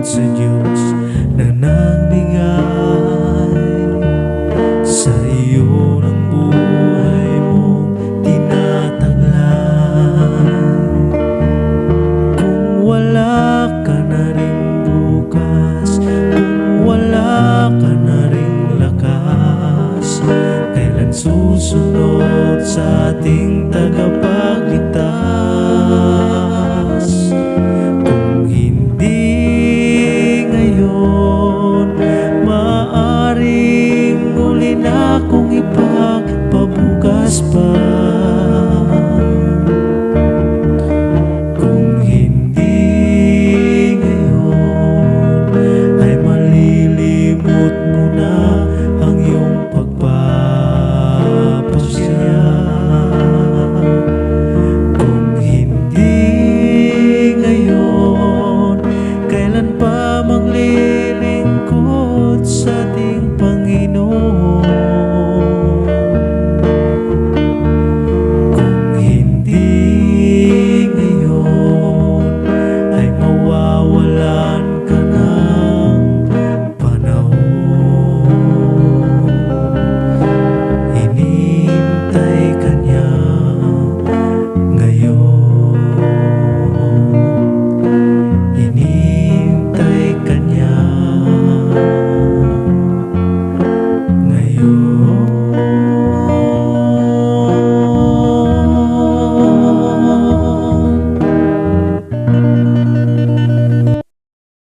sa Diyos na nagbigay sa iyo ng buhay mong tinataglay. Kung wala ka na rin bukas, kung wala ka na rin lakas, kailan susunod sa ating tagapagligtas? Kung hindi ngayon, maaaring muli na kung ipagpabukas pa. Kung hindi ngayon, ay malilimot mo na ang iyong pagpapasya. Kung hindi ngayon, kailan pa maglilingkod sa ating Panginoon? Kung hindi ngayon, ay mawawalan ka ng panahon. Hinihintay ka niya ngayon. Hinihintay ka niya ngayon.